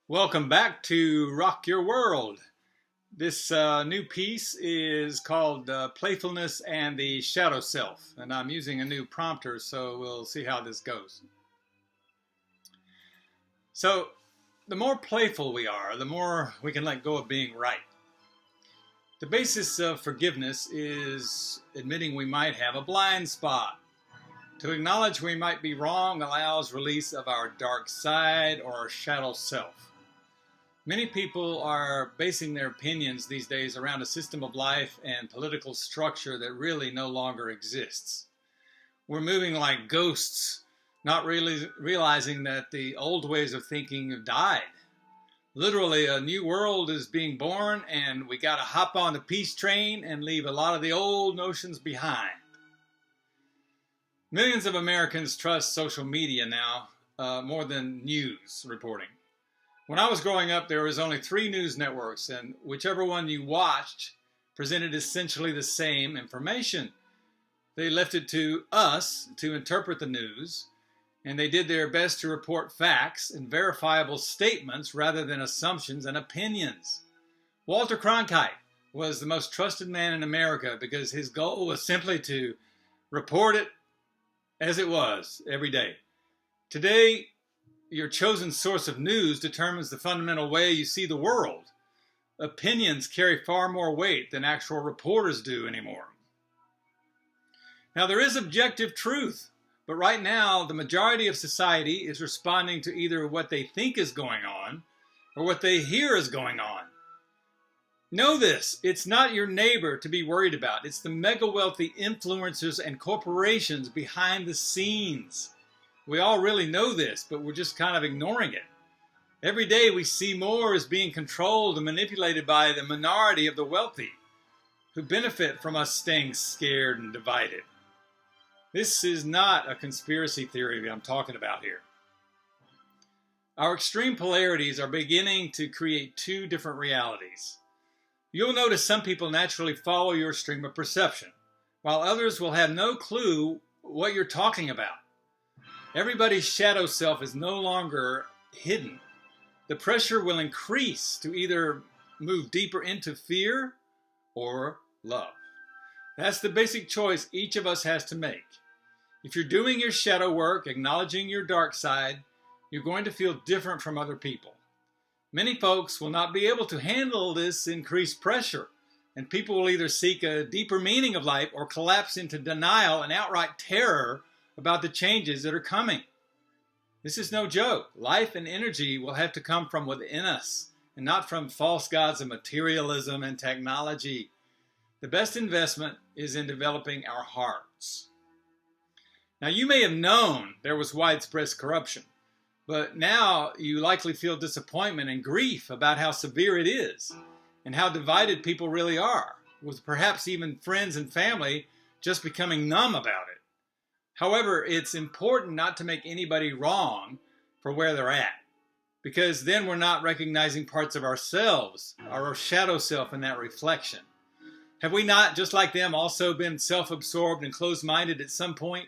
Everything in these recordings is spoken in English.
Welcome back to Rock Your World. This new piece is called Playfulness and the Shadow Self, and I'm using a new prompter, so we'll see how this goes. So, the more playful we are, the more we can let go of being right. The basis of forgiveness is admitting we might have a blind spot. To acknowledge we might be wrong allows release of our dark side or our shadow self. Many people are basing their opinions these days around a system of life and political structure that really no longer exists. We're moving like ghosts, not really realizing that the old ways of thinking have died. Literally, a new world is being born, and we got to hop on the peace train and leave a lot of the old notions behind. Millions of Americans trust social media now more than news reporting. When I was growing up, there was only 3 news networks, and whichever one you watched presented essentially the same information. They left it to us to interpret the news, and they did their best to report facts and verifiable statements rather than assumptions and opinions. Walter Cronkite was the most trusted man in America because his goal was simply to report it as it was every day. Today, your chosen source of news determines the fundamental way you see the world. Opinions carry far more weight than actual reporters do anymore. Now, there is objective truth, but right now, the majority of society is responding to either what they think is going on or what they hear is going on. Know this, it's not your neighbor to be worried about. It's the mega wealthy influencers and corporations behind the scenes. We all really know this, but we're just kind of ignoring it. Every day we see more is being controlled and manipulated by the minority of the wealthy, who benefit from us staying scared and divided. This is not a conspiracy theory that I'm talking about here. Our extreme polarities are beginning to create 2 different realities. You'll notice some people naturally follow your stream of perception, while others will have no clue what you're talking about. Everybody's shadow self is no longer hidden. The pressure will increase to either move deeper into fear or love. That's the basic choice each of us has to make. If you're doing your shadow work, acknowledging your dark side, you're going to feel different from other people. Many folks will not be able to handle this increased pressure, and people will either seek a deeper meaning of life or collapse into denial and outright terror about the changes that are coming. This is no joke. Life and energy will have to come from within us and not from false gods of materialism and technology. The best investment is in developing our hearts. Now, you may have known there was widespread corruption, but now you likely feel disappointment and grief about how severe it is and how divided people really are, with perhaps even friends and family just becoming numb about it. However, it's important not to make anybody wrong for where they're at, because then we're not recognizing parts of ourselves, our shadow self in that reflection. Have we not, just like them, also been self-absorbed and closed-minded at some point?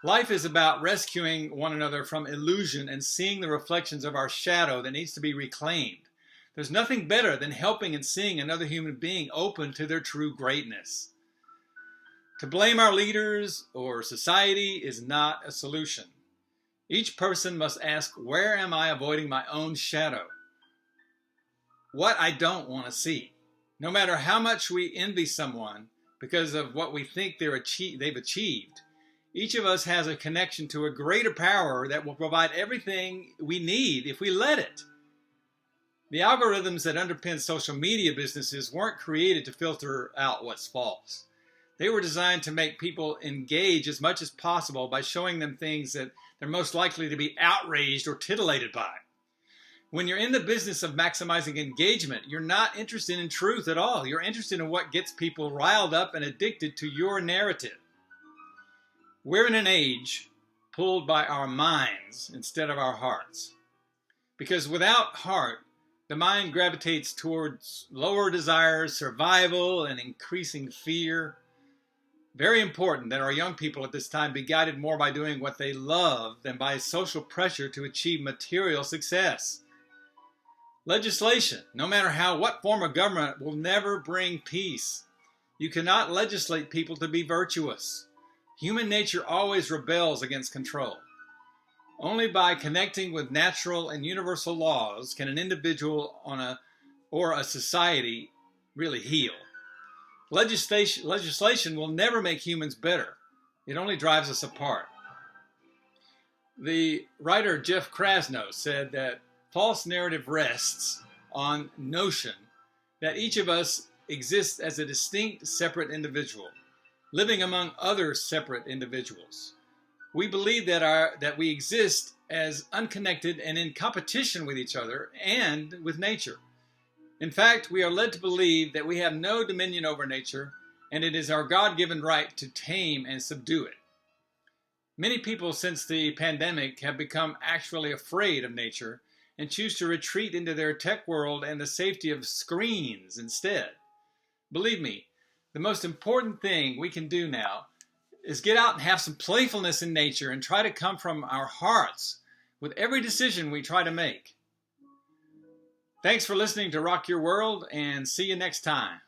Life is about rescuing one another from illusion and seeing the reflections of our shadow that needs to be reclaimed. There's nothing better than helping and seeing another human being open to their true greatness. To blame our leaders or society is not a solution. Each person must ask, where am I avoiding my own shadow? What I don't want to see. No matter how much we envy someone because of what we think they've achieved, each of us has a connection to a greater power that will provide everything we need if we let it. The algorithms that underpin social media businesses weren't created to filter out what's false. They were designed to make people engage as much as possible by showing them things that they're most likely to be outraged or titillated by. When you're in the business of maximizing engagement, you're not interested in truth at all. You're interested in what gets people riled up and addicted to your narrative. We're in an age pulled by our minds instead of our hearts. Because without heart, the mind gravitates towards lower desires, survival, and increasing fear. Very important that our young people at this time be guided more by doing what they love than by social pressure to achieve material success. Legislation, no matter what form of government, will never bring peace. You cannot legislate people to be virtuous. Human nature always rebels against control. Only by connecting with natural and universal laws can an individual or a society really heal. Legislation will never make humans better. It only drives us apart. The writer Jeff Krasno said that false narrative rests on notion that each of us exists as a distinct, separate individual, living among other separate individuals. We believe that we exist as unconnected and in competition with each other and with nature. In fact, we are led to believe that we have no dominion over nature, and it is our God-given right to tame and subdue it. Many people since the pandemic have become actually afraid of nature and choose to retreat into their tech world and the safety of screens instead. Believe me, the most important thing we can do now is get out and have some playfulness in nature and try to come from our hearts with every decision we try to make. Thanks for listening to Rock Your World, and see you next time.